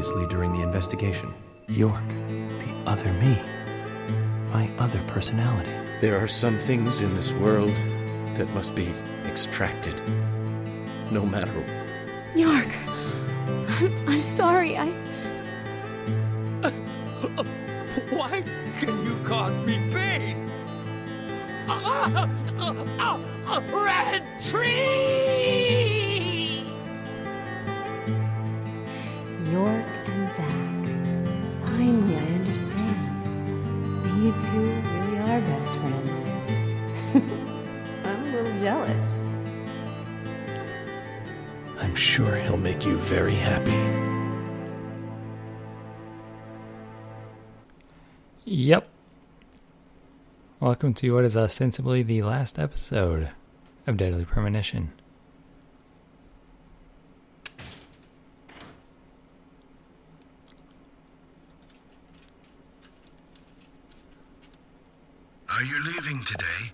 previously during the investigation. York, the other me. My other personality. There are some things in this world that must be extracted. No matter. York, I'm sorry, Why can you cause me pain? A red tree! York and Zach. Finally, I understand. You two really are best friends. I'm a little jealous. I'm sure he'll make you very happy. Yep. Welcome to what is ostensibly the last episode of Deadly Premonition. Are you leaving today?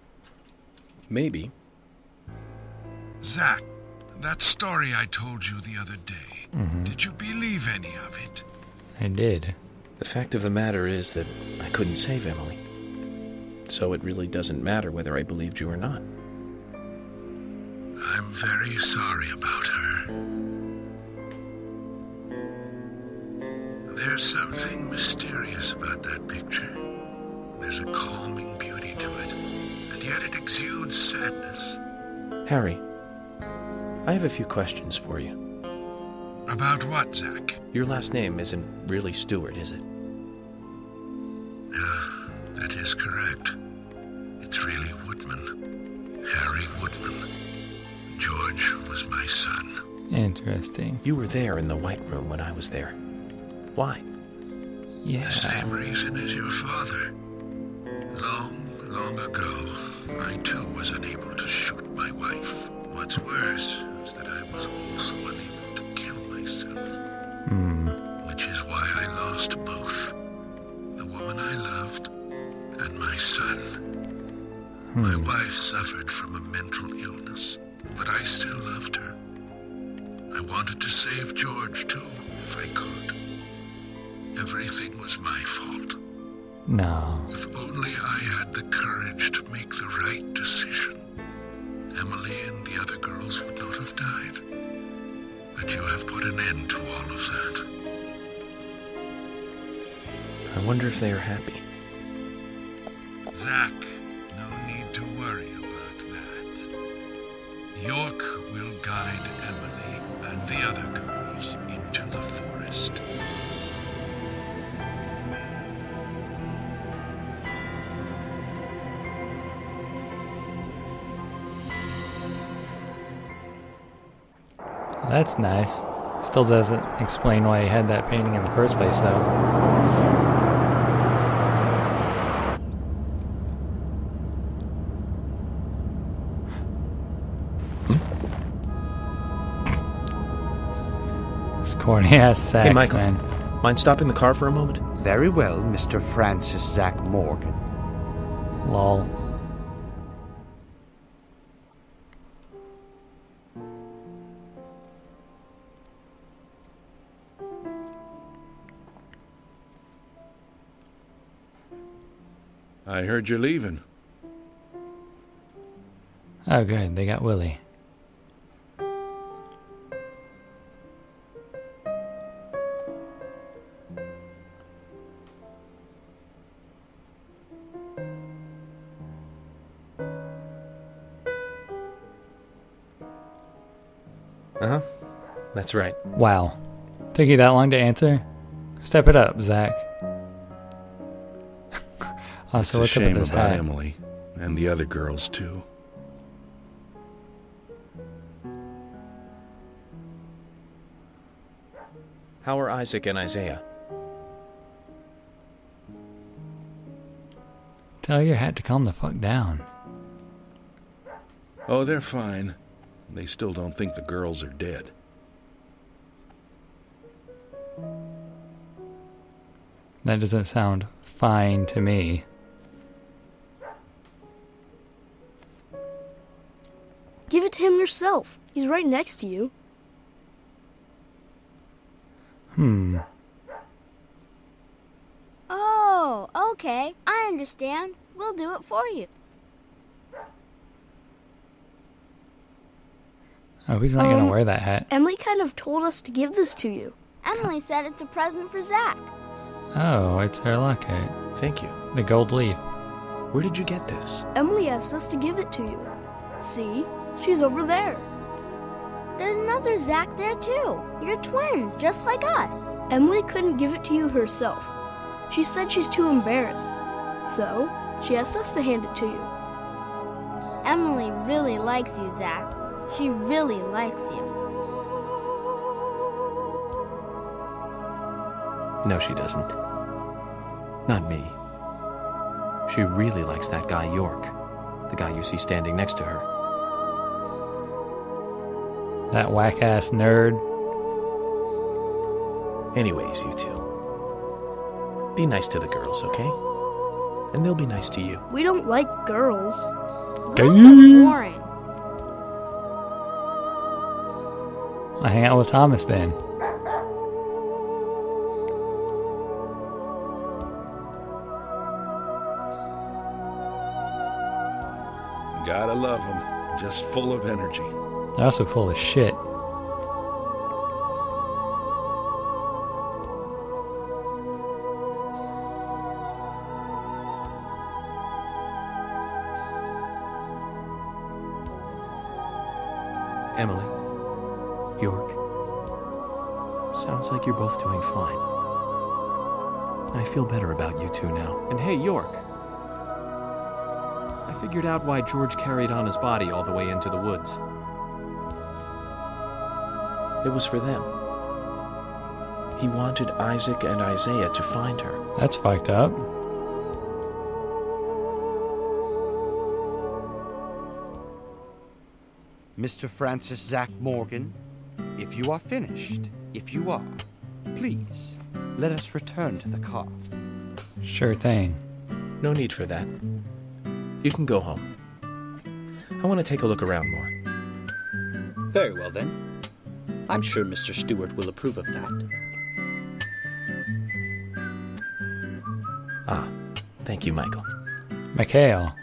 Maybe. Zach, that story I told you the other day, did you believe any of it? I did. The fact of the matter is that I couldn't save Emily. So it really doesn't matter whether I believed you or not. I'm very sorry about her. There's something mysterious about that picture. There's a calming beauty to it, and yet it exudes sadness. Harry, I have a few questions for you. About what, Zach? Your last name isn't really Stewart, is it? That is correct. It's really Woodman. Harry Woodman. George was my son. Interesting. You were there in the White Room when I was there. Why? Yeah. The same reason as your father. Long, long ago, I too was unable to shoot my wife. What's worse is that I was also unable to kill myself. Which is why I lost both. The woman I loved and my son. My wife suffered from a mental illness, but I still loved her. I wanted to save George too, if I could. Everything was my fault. No. If only I had the courage to make the right decision, Emily and the other girls would not have died. But you have put an end to all of that. I wonder if they are happy. Zach, no need to worry about that. York will guide Emily and the other girls into the forest. That's nice. Still doesn't explain why he had that painting in the first place, though. This corny-ass sax, Hey, Michael. man. Mind stopping the car for a moment? Very well, Mr. Francis Zach Morgan. Lol. I heard you're leaving. Oh, good. They got Willie. Uh-huh. That's right. Wow. Took you that long to answer? Step it up, Zach. Also, what's up with this hat? Emily and the other girls too. How are Isaac and Isaiah? Tell your hat to calm the fuck down. Oh, they're fine. They still don't think the girls are dead. That doesn't sound fine to me. Give it to him yourself. He's right next to you. Okay, I understand. We'll do it for you. Oh, he's not going to wear that hat. Emily kind of told us to give this to you. Emily said it's a present for Zach. Oh, it's her locket. Thank you. The gold leaf. Where did you get this? Emily asked us to give it to you. See? She's over there. There's another Zach there too. You're twins, just like us. Emily couldn't give it to you herself. She said she's too embarrassed. So, she asked us to hand it to you. Emily really likes you, Zach. She really likes you. No, she doesn't. Not me. She really likes that guy York, the guy you see standing next to her. That whack-ass nerd. Anyways, you two. Be nice to the girls, okay? And they'll be nice to you. We don't like girls. Girls are boring. I hang out with Thomas then. Gotta love them. Just full of energy. They're also full of shit. Emily, York, sounds like you're both doing fine. I feel better about you two now. And hey, York, I figured out why George carried Anna's body all the way into the woods. It was for them. He wanted Isaac and Isaiah to find her. That's fucked up. Mr. Francis Zach Morgan, if you are finished, if you are, please, let us return to the car. Sure thing. No need for that. You can go home. I want to take a look around more. Very well, then. I'm sure Mr. Stewart will approve of that. Ah, thank you, Michael. Mikhail.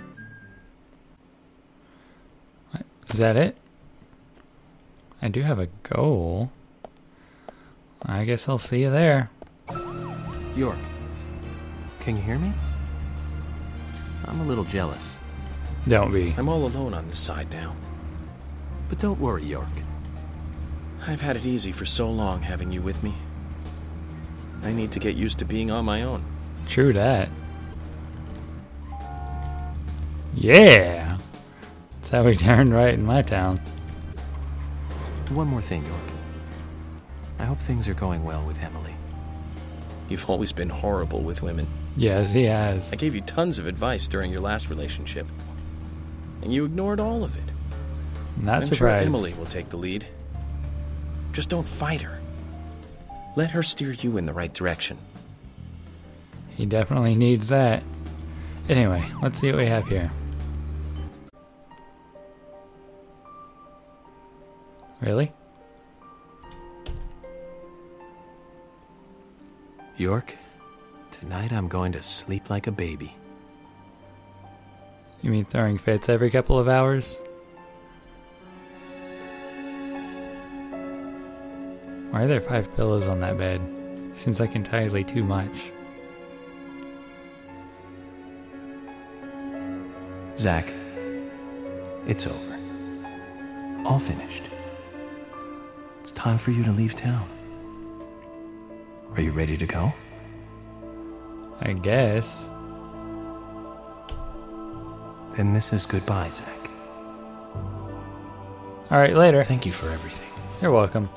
Is that it? I do have a goal. I guess I'll see you there. York, can you hear me? I'm a little jealous. Don't be. I'm all alone on this side now. But don't worry, York. I've had it easy for so long having you with me. I need to get used to being on my own. True that. Yeah! That's how we turned right in my town. One more thing, York. I hope things are going well with Emily. You've always been horrible with women. Yes, he has. I gave you tons of advice during your last relationship, and you ignored all of it. Not I'm surprised. sure Emily will take the lead. Just don't fight her. Let her steer you in the right direction. He definitely needs that. Anyway, let's see what we have here. Really? York, tonight I'm going to sleep like a baby. You mean throwing fits every couple of hours? Why are there 5 pillows on that bed? Seems like entirely too much. Zach, it's over. All finished. It's time for you to leave town. Are you ready to go? I guess. Then this is goodbye, Zach. Alright, later. Thank you for everything. You're welcome.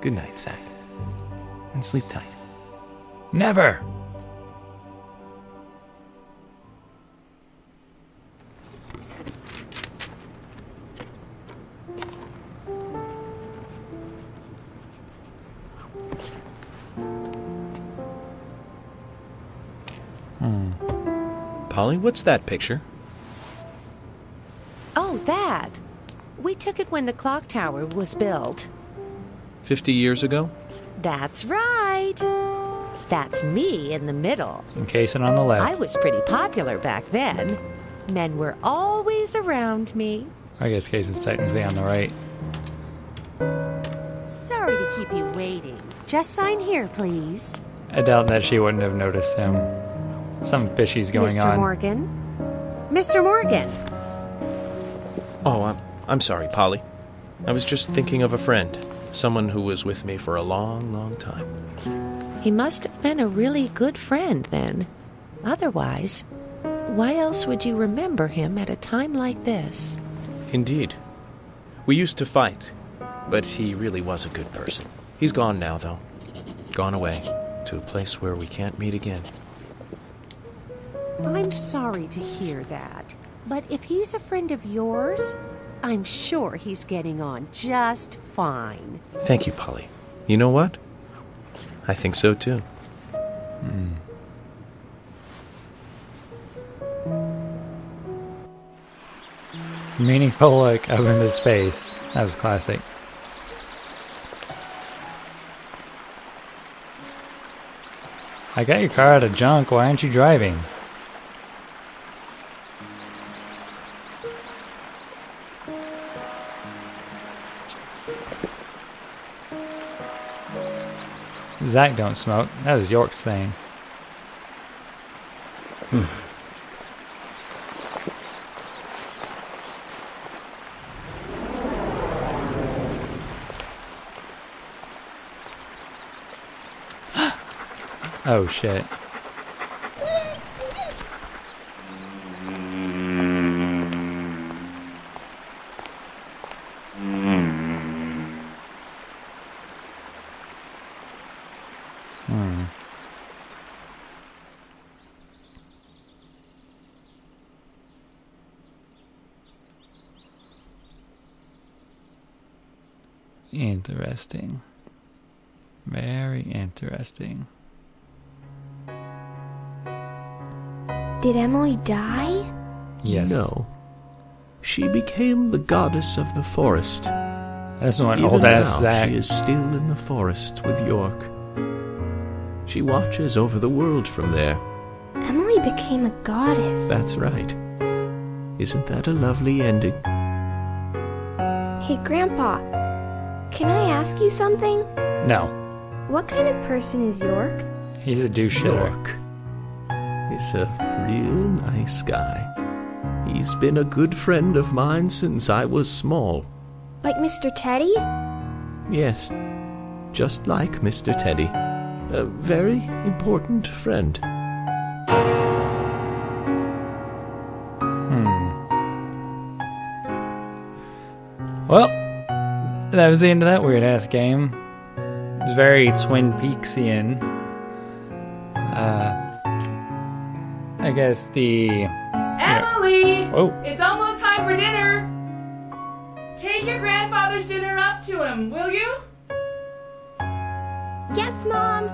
Good night, Zach. And sleep tight. Never! Polly, what's that picture? Oh, that. We took it when the clock tower was built. 50 years ago? That's right. That's me in the middle. And Kaysen on the left. I was pretty popular back then. Men were always around me. I guess Kaysen's technically on the right. Sorry to keep you waiting. Just sign here, please. I doubt that she wouldn't have noticed him. Some fishy's going Mr. on. Morgan? Mr. Morgan! Oh, I'm sorry, Polly. I was just thinking of a friend. Someone who was with me for a long, long time. He must have been a really good friend then. Otherwise, why else would you remember him at a time like this? Indeed. We used to fight, but he really was a good person. He's gone now, though. Gone away to a place where we can't meet again. I'm sorry to hear that, but if he's a friend of yours, I'm sure he's getting on just fine. Thank you, Polly. You know what? I think so, too. Meaningful look up into space. That was classic. I got your car out of junk. Why aren't you driving? Zach don't smoke. That was York's thing. Oh shit. Interesting. Very interesting. Did Emily die? Yes. No. She became the goddess of the forest. That's one Even old ass now, Zach. she is still in the forest with York. She watches over the world from there. Emily became a goddess. That's right. Isn't that a lovely ending? Hey, Grandpa. Can I ask you something? No. What kind of person is York? He's a douche shitter. York is a real nice guy. He's been a good friend of mine since I was small. Like Mr. Teddy? Yes, just like Mr. Teddy. A very important friend. Well, that was the end of that weird ass game. It was very Twin Peaksian. I guess the Emily! Oh. It's almost time for dinner! Take your grandfather's dinner up to him, will you? Yes, Mom!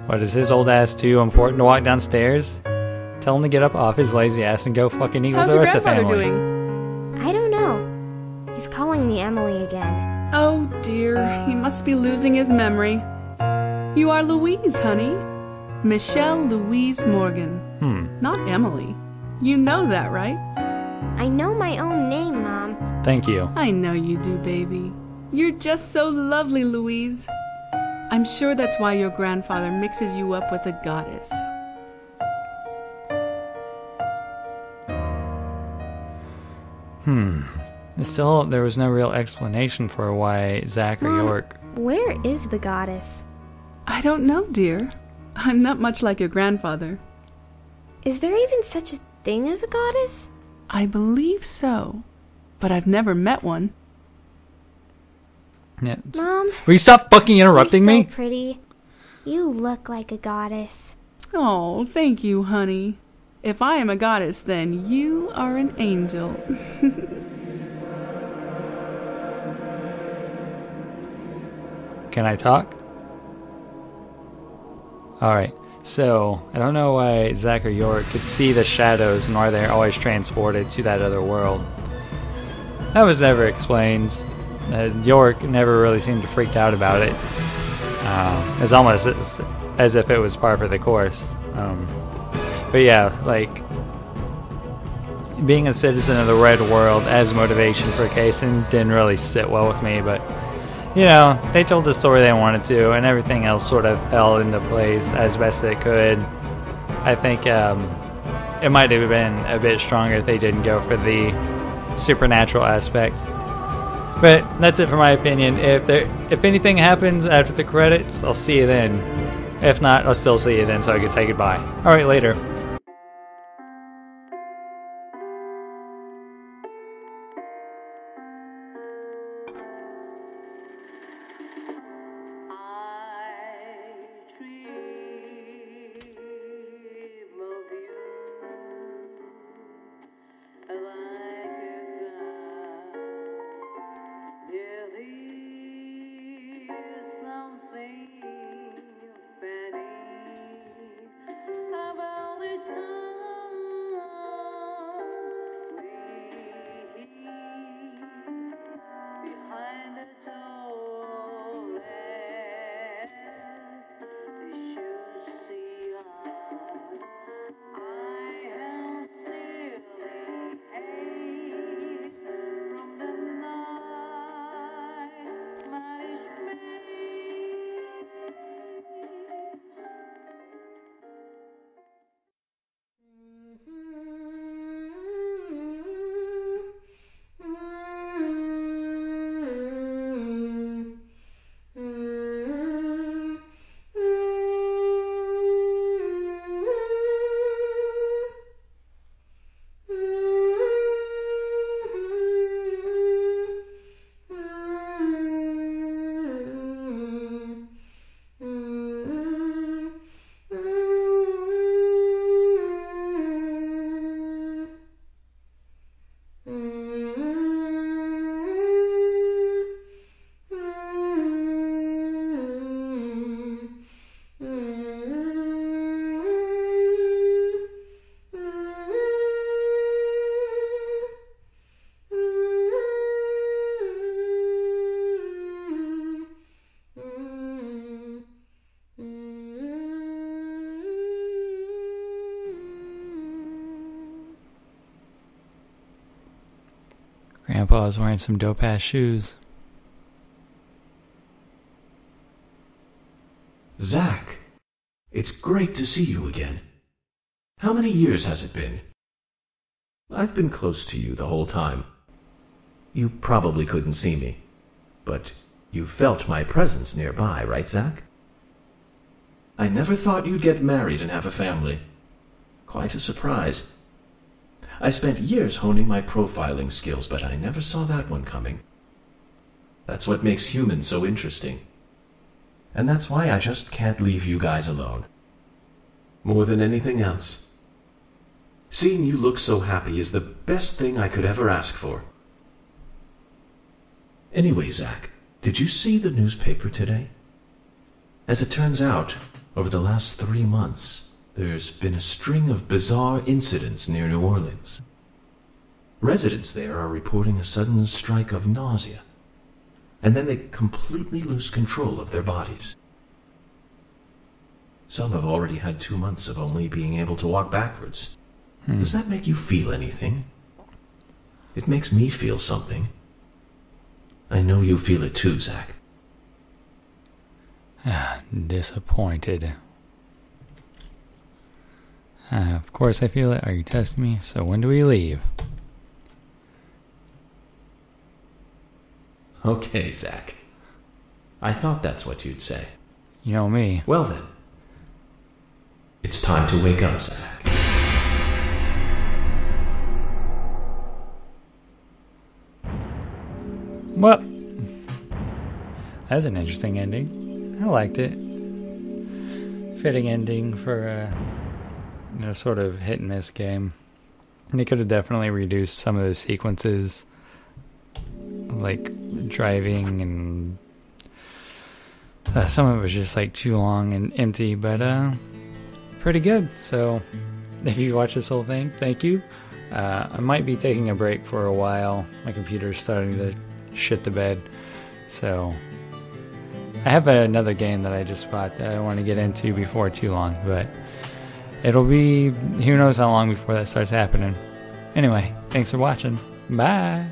What, is his old ass too important to walk downstairs? Tell him to get up off his lazy ass and go fucking eat with the rest of the family. Doing? I don't know. He's calling me Emily again. Oh dear, he must be losing his memory. You are Louise, honey. Michelle Louise Morgan. Not Emily. You know that, right? I know my own name, Mom. Thank you. I know you do, baby. You're just so lovely, Louise. I'm sure that's why your grandfather mixes you up with a goddess. Still, there was no real explanation for why Zach or Mom, York... Where is the goddess? I don't know, dear. I'm not much like your grandfather. Is there even such a thing as a goddess? I believe so, but I've never met one. Yeah. Mom, will you stop fucking interrupting you're so me? pretty. You look like a goddess. Oh, thank you, honey. If I am a goddess, then you are an angel. Can I talk? Alright, so I don't know why Zach or York could see the shadows and why they're always transported to that other world. That was never explained. York never really seemed to freak out about it. It's almost as if it was par for the course. But yeah, like, being a citizen of the red world as motivation for Kaysen didn't really sit well with me, but, you know, they told the story they wanted to, and everything else sort of fell into place as best it could. I think it might have been a bit stronger if they didn't go for the supernatural aspect. But that's it for my opinion. If anything happens after the credits, I'll see you then. If not, I'll still see you then so I can say goodbye. Alright, later. Grandpa is wearing some dope-ass shoes. Zach, it's great to see you again. How many years has it been? I've been close to you the whole time. You probably couldn't see me, but you felt my presence nearby, right, Zach? I never thought you'd get married and have a family. Quite a surprise. I spent years honing my profiling skills, but I never saw that one coming. That's what makes humans so interesting. And that's why I just can't leave you guys alone. More than anything else. Seeing you look so happy is the best thing I could ever ask for. Anyway, Zach, did you see the newspaper today? As it turns out, over the last 3 months, there's been a string of bizarre incidents near New Orleans. Residents there are reporting a sudden strike of nausea, and then they completely lose control of their bodies. Some have already had 2 months of only being able to walk backwards. Does that make you feel anything? It makes me feel something. I know you feel it too, Zach. Disappointed. Of course I feel it. Are you testing me? So when do we leave? Okay, Zach. I thought that's what you'd say. You know me. Well then. It's time to wake up, Zach. Well, that's an interesting ending. I liked it. Fitting ending for a sort of hit and miss game. They could have definitely reduced some of the sequences, like driving, and some of it was just like too long and empty, but pretty good. So if you watch this whole thing, thank you. I might be taking a break for a while. My computer's starting to shit the bed, so I have another game that I just bought that I want to get into before too long, but it'll be, who knows how long before that starts happening. Anyway, thanks for watching. Bye.